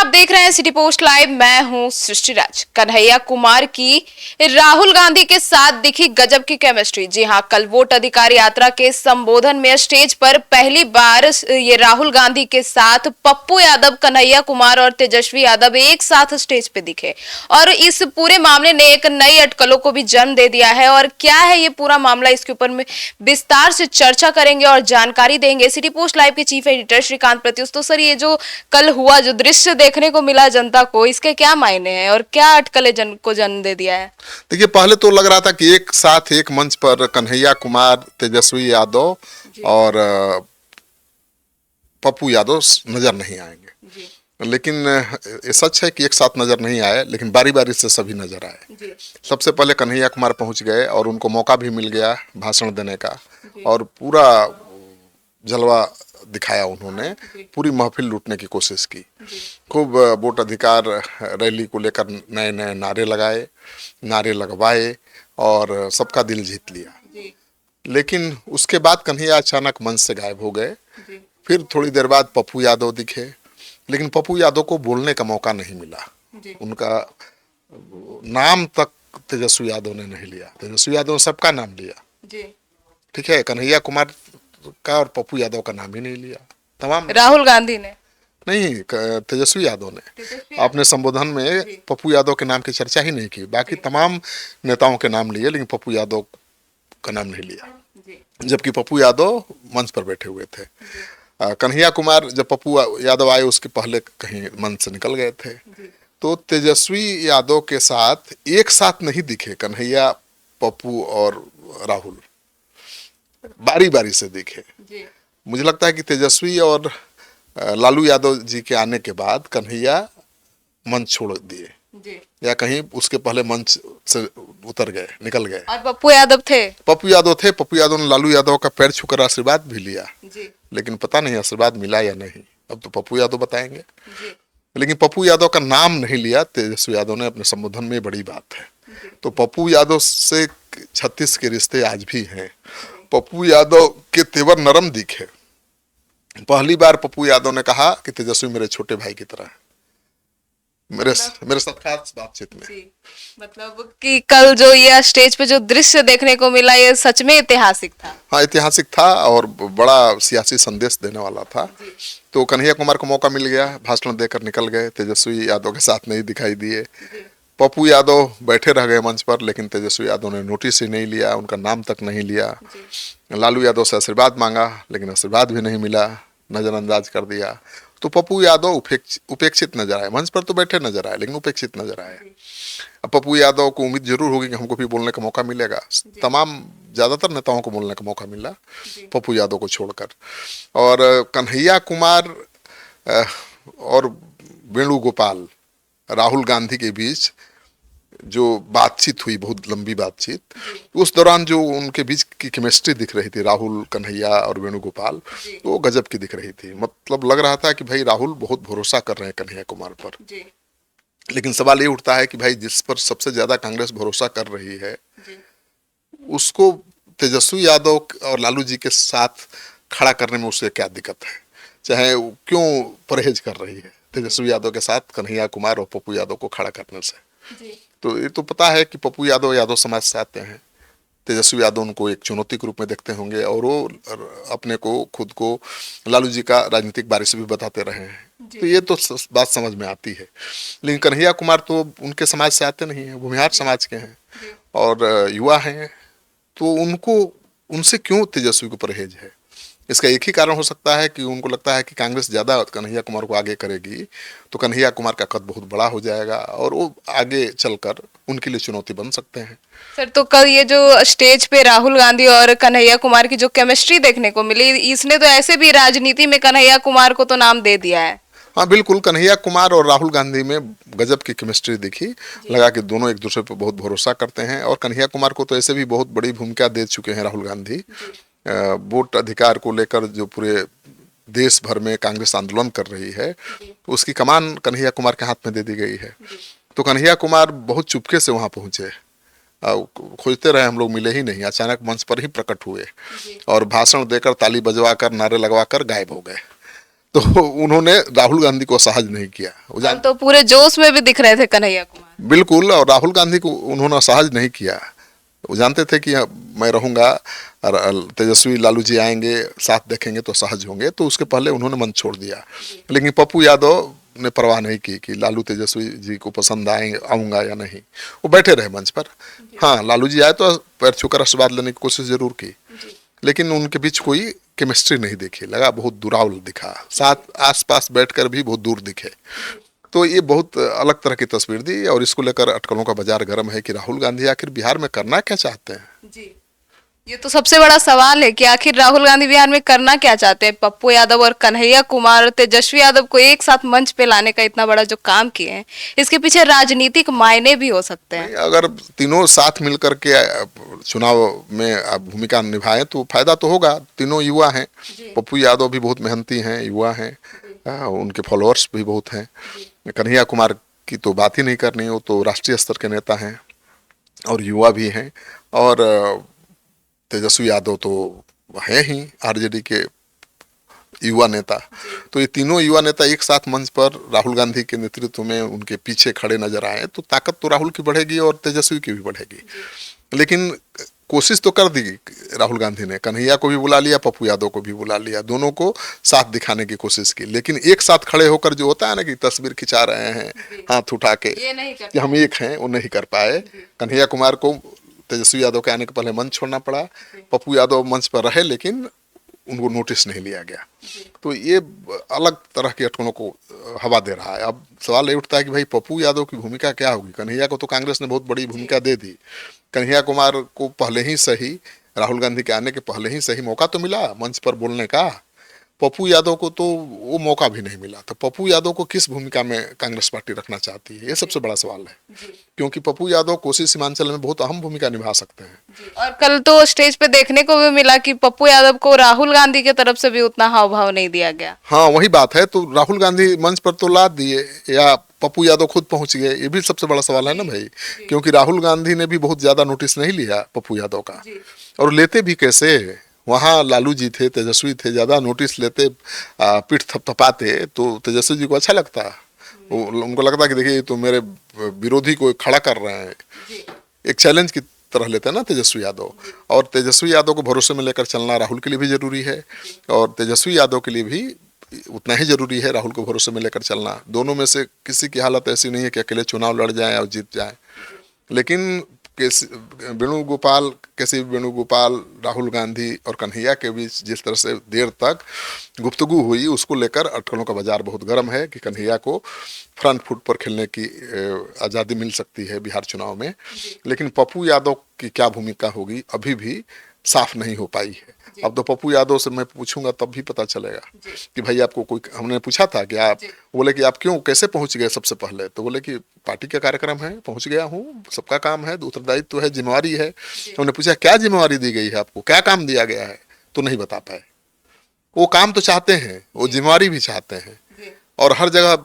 आप देख रहे हैं सिटी पोस्ट लाइव। मैं हूं सृष्टि राज। कन्हैया कुमार की राहुल गांधी के साथ दिखी गजब की केमिस्ट्री। जी हां, कल वोट अधिकार यात्रा के संबोधन में स्टेज पर पहली बार ये राहुल गांधी के साथ पप्पू यादव, कन्हैया कुमार और तेजस्वी यादव एक साथ स्टेज पे दिखे और इस पूरे मामले ने एक नई अटकलों को भी जन्म दे दिया है। और क्या है ये पूरा मामला, इसके ऊपर में विस्तार से चर्चा करेंगे और जानकारी देंगे सिटी पोस्ट लाइव के चीफ एडिटर श्रीकांत प्रत्युष। तो सर, ये जो कल हुआ, जो दृश्य देखने को मिला जनता को, इसके क्या मायने हैं और क्या अटकलें को जन्म दे दिया है? देखिए, पहले तो लग रहा था कि एक साथ एक मंच पर कन्हैया कुमार, तेजस्वी यादव और पप्पू यादव नजर नहीं आएंगे। लेकिन ये सच है कि एक साथ नजर नहीं आए, लेकिन बारी बारी से सभी नजर आए। सबसे पहले कन्हैया कुमार पहुंच गए और उनको मौका भी मिल गया भाषण देने का और पूरा जलवा दिखाया उन्होंने। पूरी महफिल लूटने की कोशिश की। खूब वोट अधिकार रैली को लेकर नए नए नारे लगाए, नारे लगवाए और सबका दिल जीत लिया। लेकिन उसके बाद कन्हैया अचानक मंच से गायब हो गए। फिर थोड़ी देर बाद पप्पू यादव दिखे, लेकिन पप्पू यादव को बोलने का मौका नहीं मिला। उनका नाम तक तेजस्वी यादव ने नहीं लिया। तेजस्वी यादव ने सबका नाम लिया, ठीक है, कन्हैया कुमार का और पप्पू यादव का नाम ही नहीं लिया। तमाम राहुल गांधी ने नहीं, तेजस्वी यादव ने अपने संबोधन में पप्पू यादव के नाम की चर्चा ही नहीं की। बाकी तमाम नेताओं के नाम लिए, लेकिन पप्पू यादव का नाम नहीं लिया, जबकि पप्पू यादव मंच पर बैठे हुए थे। कन्हैया कुमार जब पप्पू यादव आए उसके पहले कहीं मंच से निकल गए थे। तो तेजस्वी यादव के साथ एक साथ नहीं दिखे कन्हैया, पप्पू और राहुल, बारी बारी से दिखे। मुझे लगता है कि तेजस्वी और लालू यादव जी के आने के बाद कन्हैया मंच छोड़ दिए या कहीं उसके पहले मंच से उतर गए, निकल गए। और पप्पू यादव थे। पप्पू यादव थे। पप्पू यादव ने लालू यादव का पैर छूकर आशीर्वाद भी लिया, लेकिन पता नहीं आशीर्वाद मिला या नहीं, अब तो पप्पू यादव बताएंगे। लेकिन पप्पू यादव का नाम नहीं लिया तेजस्वी यादव ने अपने संबोधन में, बड़ी बात है। तो पप्पू यादव से 36 के रिश्ते आज भी हैं। पप्पू यादव के तेवर नरम दिखे। पहली बार पप्पू यादव ने कहा कि तेजस्वी मेरे छोटे भाई की तरह है, मेरे साथ खास बातचीत में। मतलब कि कल जो ये स्टेज पे जो दृश्य देखने को मिला, ये सच में ऐतिहासिक था। हाँ, ऐतिहासिक था और बड़ा सियासी संदेश देने वाला था। तो कन्हैया कुमार को मौका मिल गया, भाषण देकर निकल गए। तेजस्वी यादव के साथ नहीं दिखाई दिए। पप्पू यादव बैठे रह गए मंच पर, लेकिन तेजस्वी यादव ने नोटिस ही नहीं लिया, उनका नाम तक नहीं लिया। लालू यादव से आशीर्वाद मांगा, लेकिन आशीर्वाद भी नहीं मिला, नजरअंदाज कर दिया। तो पप्पू यादव उपेक्षित नजर आए। मंच पर तो बैठे नजर आए, लेकिन उपेक्षित नजर आए। अब पप्पू यादव को उम्मीद जरूर होगी कि हमको भी बोलने का मौका मिलेगा। ज्यादातर नेताओं को बोलने का मौका मिला, पप्पू यादव को छोड़कर। और कन्हैया कुमार और वेणुगोपाल, राहुल गांधी के बीच जो बातचीत हुई, बहुत लंबी बातचीत, उस दौरान जो उनके बीच की केमिस्ट्री दिख रही थी, राहुल, कन्हैया और वेणुगोपाल, वो गजब की दिख रही थी। मतलब लग रहा था कि भाई राहुल बहुत भरोसा कर रहे हैं कन्हैया कुमार पर। लेकिन सवाल ये उठता है कि भाई जिस पर सबसे ज्यादा कांग्रेस भरोसा कर रही है, उसको तेजस्वी यादव और लालू जी के साथ खड़ा करने में उसे क्या दिक्कत है? चाहे क्यों परहेज कर रही है तेजस्वी यादव के साथ कन्हैया कुमार और पप्पू यादव को खड़ा करने से? तो ये तो पता है कि पप्पू यादव समाज से आते हैं। तेजस्वी यादव उनको एक चुनौती के रूप में देखते होंगे और वो अपने को, खुद को लालू जी का राजनीतिक वारिस भी बताते रहे हैं। तो ये तो बात समझ में आती है। लेकिन कन्हैया कुमार तो उनके समाज से आते नहीं हैं, भूमिहार समाज के हैं और युवा हैं। तो उनसे क्यों तेजस्वी को परहेज है? इसका एक ही कारण हो सकता है कि उनको लगता है कि कांग्रेस ज्यादा कन्हैया कुमार को आगे करेगी तो कन्हैया कुमार का कद बहुत बड़ा हो जाएगा और वो आगे चलकर उनके लिए चुनौती बन सकते हैं। सर, तो कल ये जो स्टेज पे राहुल गांधी और कन्हैया कुमार की जो केमिस्ट्री देखने को मिली, इसने तो ऐसे भी राजनीति में कन्हैया कुमार को तो नाम दे दिया है। हाँ बिल्कुल, कन्हैया कुमार और राहुल गांधी में गजब की केमिस्ट्री दिखी। लगा कि दोनों एक दूसरे पर बहुत भरोसा करते हैं और कन्हैया कुमार को तो ऐसे भी बहुत बड़ी भूमिका दे चुके हैं राहुल गांधी। वोट अधिकार को लेकर जो पूरे देश भर में कांग्रेस आंदोलन कर रही है, उसकी कमान कन्हैया कुमार के हाथ में दे दी गई है। तो कन्हैया कुमार बहुत चुपके से वहां पहुंचे, खोजते रहे हम लोग, मिले ही नहीं। अचानक मंच पर ही प्रकट हुए और भाषण देकर, ताली बजवाकर, नारे लगवाकर गायब हो गए। तो उन्होंने राहुल गांधी को असहज नहीं किया। वो कल तो पूरे जोश में भी दिख रहे थे कन्हैया कुमार। बिल्कुल, और राहुल गांधी को उन्होंने असहज नहीं किया। वो जानते थे कि मैं रहूंगा और तेजस्वी लालू जी आएंगे, साथ देखेंगे तो सहज होंगे, तो उसके पहले उन्होंने मंच छोड़ दिया। लेकिन पप्पू यादव ने परवाह नहीं की कि लालू तेजस्वी जी को पसंद आऊंगा या नहीं। वो बैठे रहे मंच पर। हाँ, लालू जी आए तो पैर छूकर आशीर्वाद लेने की कोशिश जरूर की, लेकिन उनके बीच कोई केमिस्ट्री नहीं दिखी। लगा बहुत दुरावल दिखा, साथ आसपास बैठकर भी बहुत दूर दिखे। तो ये बहुत अलग तरह की तस्वीर दी, और इसको लेकर अटकलों का बाजार गर्म है कि राहुल गांधी आखिर बिहार में करना क्या चाहते हैं। जी, ये तो सबसे बड़ा सवाल है कि आखिर राहुल गांधी बिहार में करना क्या चाहते हैं। पप्पू यादव और कन्हैया कुमार और तेजस्वी यादव को एक साथ मंच पे लाने का इतना बड़ा जो काम किए हैं, इसके पीछे राजनीतिक मायने भी हो सकते हैं। अगर तीनों साथ मिलकर के चुनाव में भूमिका निभाएं तो फायदा तो होगा। तीनों युवा हैं, पप्पू यादव भी बहुत मेहनती हैं, युवा हैं, उनके फॉलोअर्स भी बहुत हैं। कन्हैया कुमार की तो बात ही नहीं करनी, वो तो राष्ट्रीय स्तर के नेता हैं और युवा भी हैं। और तेजस्वी यादव तो है ही आरजेडी के युवा नेता। तो ये तीनों युवा नेता एक साथ मंच पर राहुल गांधी के नेतृत्व में उनके पीछे खड़े नजर आए तो ताकत तो राहुल की बढ़ेगी और तेजस्वी की भी बढ़ेगी। लेकिन कोशिश तो कर दी राहुल गांधी ने, कन्हैया को भी बुला लिया, पप्पू यादव को भी बुला लिया, दोनों को साथ दिखाने की कोशिश की। लेकिन एक साथ खड़े होकर जो होता है ना कि तस्वीर खिंचा रहे हैं हाथ उठा के कि हम एक हैं, वो नहीं कर पाए। कन्हैया कुमार को तेजस्वी यादव के आने के पहले मंच छोड़ना पड़ा। पप्पू यादव मंच पर रहे लेकिन उनको नोटिस नहीं लिया गया। तो ये अलग तरह के अटकलों को हवा दे रहा है। अब सवाल ये उठता है कि भाई पप्पू यादव की भूमिका क्या होगी। कन्हैया को तो कांग्रेस ने बहुत बड़ी भूमिका दे दी। कन्हैया कुमार को पहले ही सही, राहुल गांधी के आने के पहले ही सही मौका तो मिला मंच पर बोलने का। पप्पू यादव को तो वो मौका भी नहीं मिला। तो पप्पू यादव को किस भूमिका में कांग्रेस पार्टी रखना चाहती है, ये सबसे बड़ा सवाल है। क्योंकि पप्पू यादव कोसी सीमांचल में बहुत अहम भूमिका निभा सकते हैं। और कल तो स्टेज पे देखने को भी मिला कि पप्पू यादव को राहुल गांधी की तरफ से भी उतना हाव भाव नहीं दिया गया। हाँ, वही बात है। तो राहुल गांधी मंच पर तो लाद दिए या पप्पू यादव खुद पहुंच गए, ये भी सबसे बड़ा सवाल है ना भाई। क्योंकि राहुल गांधी ने भी बहुत ज्यादा नोटिस नहीं लिया पप्पू यादव का, और लेते भी कैसे। वहाँ लालू जी थे, तेजस्वी थे, ज्यादा नोटिस लेते, पीठ थपथपाते तो तेजस्वी जी को अच्छा लगता। उनको लगता कि देखिए तो मेरे विरोधी को खड़ा कर रहे हैं, एक चैलेंज की तरह लेते हैं ना तेजस्वी यादव। और तेजस्वी यादव को भरोसे में लेकर चलना राहुल के लिए भी जरूरी है, और तेजस्वी यादव के लिए भी उतना ही जरूरी है राहुल को भरोसे में लेकर चलना। दोनों में से किसी की हालत ऐसी नहीं है कि अकेले चुनाव लड़ जाए और जीत जाए। लेकिन वेणुगोपाल, राहुल गांधी और कन्हैया के बीच जिस तरह से देर तक गुफ्तगू हुई, उसको लेकर अटकलों का बाजार बहुत गर्म है कि कन्हैया को फ्रंट फुट पर खेलने की आज़ादी मिल सकती है बिहार चुनाव में। लेकिन पप्पू यादव की क्या भूमिका होगी अभी भी साफ नहीं हो पाई है। अब तो पप्पू यादव से मैं पूछूंगा तब भी पता चलेगा कि भाई आपको कोई, हमने पूछा था कि आप, बोले कि आप क्यों कैसे पहुंच गए सबसे पहले, तो बोले कि पार्टी का कार्यक्रम है, पहुंच गया हूँ, सबका काम है, उत्तरदायित्व है, जिम्मेवारी है। हमने पूछा क्या जिम्मेवारी दी गई है आपको, क्या काम दिया गया है, तो नहीं बता पाए। वो काम तो चाहते हैं, वो जिम्मेवारी भी चाहते हैं और हर जगह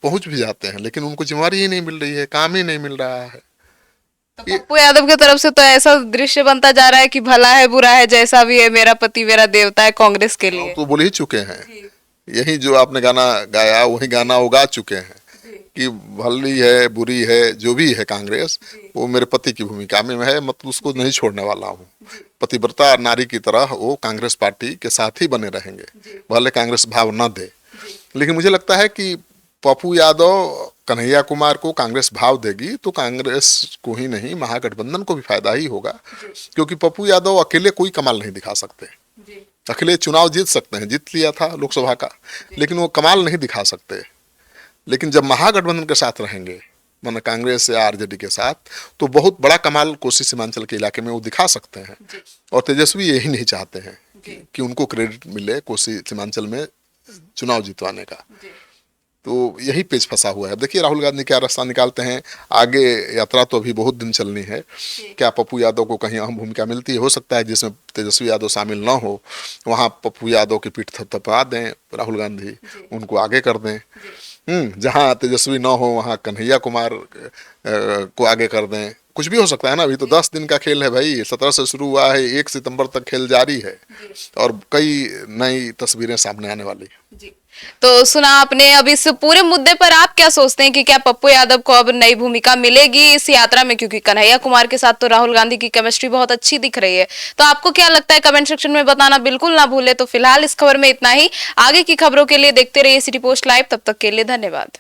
पहुंच भी जाते हैं, लेकिन उनको जिम्मेवारी ही नहीं मिल रही है, काम ही नहीं मिल रहा है। तो पप्पू यादव की तरफ से तो ऐसा दृश्य बनता जा रहा है कि भला है बुरा है जैसा भी है, मेरा पति मेरा देवता है कांग्रेस के लिए। तो बोल ही चुके हैं, यही जो आपने गाना गाया वही गाना उगा चुके हैं कि भली है बुरी है जो भी है कांग्रेस, वो मेरे पति की भूमिका में है, मतलब उसको नहीं छोड़ने वाला हूँ। पतिव्रता नारी की तरह वो कांग्रेस पार्टी के साथ ही बने रहेंगे, भले कांग्रेस भाव न दे। लेकिन मुझे लगता है कि पप्पू यादव कन्हैया कुमार को कांग्रेस भाव देगी तो कांग्रेस को ही नहीं महागठबंधन को भी फायदा ही होगा। क्योंकि पप्पू यादव अकेले कोई कमाल नहीं दिखा सकते। अकेले चुनाव जीत सकते हैं, जीत लिया था लोकसभा का, लेकिन वो कमाल नहीं दिखा सकते। लेकिन जब महागठबंधन के साथ रहेंगे, माना कांग्रेस या आरजेडी के साथ, तो बहुत बड़ा कमाल कोसी सीमांचल के इलाके में वो दिखा सकते हैं। और तेजस्वी यही नहीं चाहते हैं कि उनको क्रेडिट मिले कोसी सीमांचल में चुनाव जितवाने का। तो यही पेच फंसा हुआ है। अब देखिए राहुल गांधी क्या रास्ता निकालते हैं, आगे यात्रा तो अभी बहुत दिन चलनी है। क्या पप्पू यादव को कहीं अहम भूमिका मिलती है, हो सकता है जिसमें तेजस्वी यादव शामिल ना हो, वहाँ पप्पू यादव की पीठ थपथपा दें राहुल गांधी, उनको आगे कर दें। जहाँ तेजस्वी ना हो वहाँ कन्हैया कुमार को आगे कर दें, कुछ भी हो सकता है ना, अभी तो 10 दिन का खेल है भाई, 17 से शुरू हुआ है, 1 सितंबर तक खेल जारी है और कई नई तस्वीरें सामने आने वाली है। जी। तो सुना आपने। अब इस पूरे मुद्दे पर आप क्या सोचते हैं कि क्या पप्पू यादव को अब नई भूमिका मिलेगी इस यात्रा में, क्योंकि कन्हैया कुमार के साथ तो राहुल गांधी की केमिस्ट्री बहुत अच्छी दिख रही है। तो आपको क्या लगता है, कमेंट सेक्शन में बताना बिल्कुल ना भूले। तो फिलहाल इस खबर में इतना ही। आगे की खबरों के लिए देखते रहिए सिटी पोस्ट लाइव। तब तक के लिए धन्यवाद।